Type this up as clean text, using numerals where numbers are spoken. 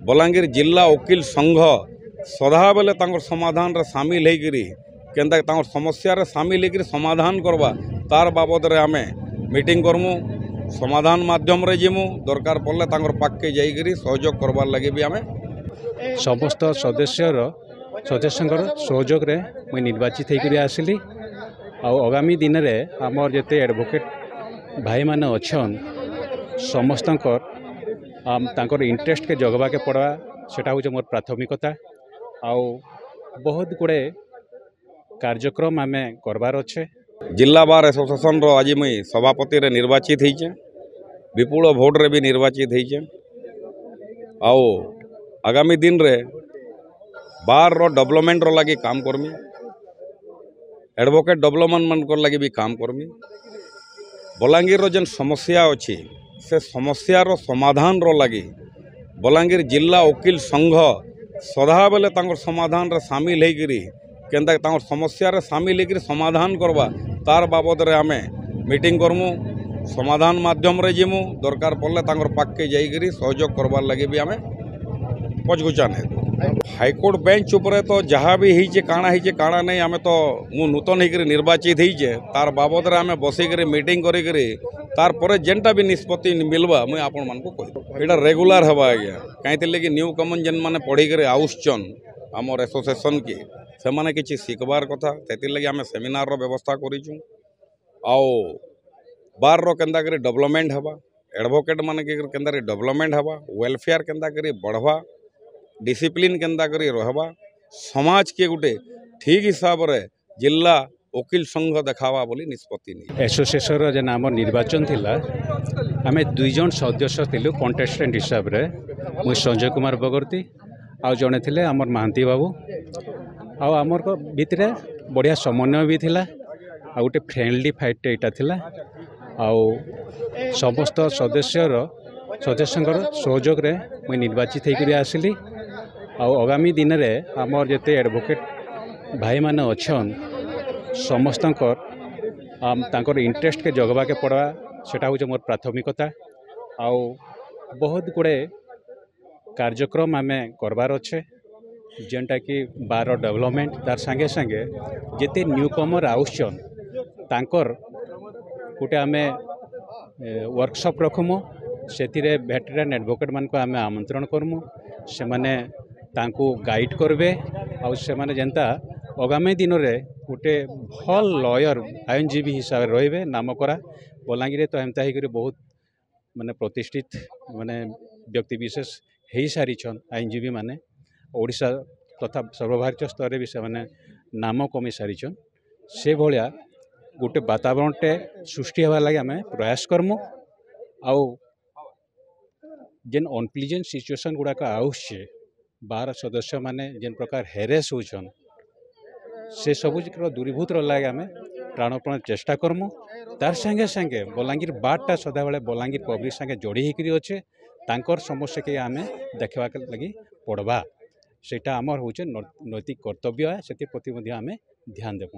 बलांगीर जिला वकील संघ सदा बेले समाधान रे सामिल होकर केन्ता समस्या रे सामिल होकर समाधान करवा तार बाबद रे आमे मीटिंग करमु समाधान माध्यम रे जिमु दरकार पड़े पाखे जाइकरी सहयोग करवार लगे भी आमे समस्त सदस्यंकर सहयोग रे मुई निर्वाचित होकर आसिली आगामी दिन रे आमर जेते एडवोकेट भाई माने अच्छन समस्तंकर तांकर इंटरेस्ट के जगवा के पड़वा सेटा हो मोर प्राथमिकता आउ बहुत गुड़े कार्यक्रम आमे करबार अच्छे। जिला बार एसोसिएशन रो आज मुई सभापति रे निर्वाचित होइचे विपुल भोट रे भी निर्वाचित होइचे आउ आगामी दिन रे बार रो डेवलपमेंट रो लगी काम करमी एडवोकेट डेवलपमेंट मन कर लगी भी काम करमी बलांगीर रो जेन समस्या अच्छी से समस्या रो समाधान रो लगी बलांगीर जिला वकील संघ सदा बेले समाधान रे सामिल होकर केन्ता समस्या रे सामिल होकर समाधान करवा तार बाबद रे आमे मीटिंग करमु समाधान माध्यम रे जिमु दरकार पड़े पाखे जाइकरी सहयोग करवार लगे भी आमे पचगुचा नहीं हाईकोर्ट बेंच उपरे तो जहाँ भी होइचे काଣା नहीं आमे तो मु नूतन होकर निर्वाचित होइचे तार बाबद रे आमे बसिक मीटिंग करिकरी तार परे जेनटा भी निष्पत्ति मिलवा मुझे आपण मान को कह यहाँ रेगुलार हवा आज्ञा कहीं कि न्यू कमन जेन मैंने पढ़िक आउसन आमर एसोसिएशन के से मैंने किसी शिखबार कथा से लगे आम सेमिनार रो व्यवस्था करूँ आओ बार रो केन्ता करी डेवलपमेंट हवा एडवोकेट माने केन्ता करी डेवलपमेंट हवा वेलफेयर केन्ता करी बढ़वा डिसिप्लिन केन्ता करी रहवा समाज के गुटे ठीक हिसाब रे जिला वकील संघ देखावा बोली निष्पत्ति नहीं एसोसिएशन जेन आम निर्वाचन थिला आमे 2 जन सदस्य थिलु कंटेस्टेंट हिसाब रे मुई संजय कुमार बगर्ती आ जने थिले आमर महांती बाबू आ आमर को भितरे बढ़िया समन्वय भी थिला आ गोटे फ्रेंडली फाइट एटा थिला आ समस्त सदस्यंकर सहयोग रे मुई निर्वाचित होकर आसिली आगामी दिन रे आमर जेते एडवोकेट भाई माने अच्छन समस्तंकर तांकर इंटरेस्ट के जगवा के पड़वा सेटा हो मोर प्राथमिकता आउ बहुत गुड़े कार्यक्रम आमे करबार अच्छे जेनटा कि बार डेवलपमेंट तार संगे संगे जेते न्यू कमर आउसन तांकर गोटे आमे वर्कशॉप रखमु से वेटरान एडवोकेट मान को आमे आमंत्रण करमु से माने तांको गाइड करबे आ से माने जेंता आगामी दिन में गोटे भल लॉयर आईनजीवी हिसाब से रही नाम करा बलांगीर तो एमता ही बहुत माने प्रतिष्ठित माने व्यक्ति विशेष हो सारी आईनजीवी माने ओडिशा तथा सर्वभारतीय स्तर भी से माने नाम कमी सारी से भाया गोटे वातावरणटे सृष्टि हवा लगे आम प्रयास करमु आउ जेन अनप्लीजेंट सिचुएशन गुड़ाक आउे बार सदस्य माने जेन प्रकार हेरेस होचन से सबू दूरीभूत लगे आम प्राणपण चेष्टा करमु तार संगे संगे बलांगीर बारटा सदा बेले बलांगीर पब्लिक संगे जोड़ी होकर अच्छे तांकर समस्या के आम देखा लगी पड़वा सेटा आमर होचे नैतिक कर्तव्य है से प्रति आम ध्यान देबू।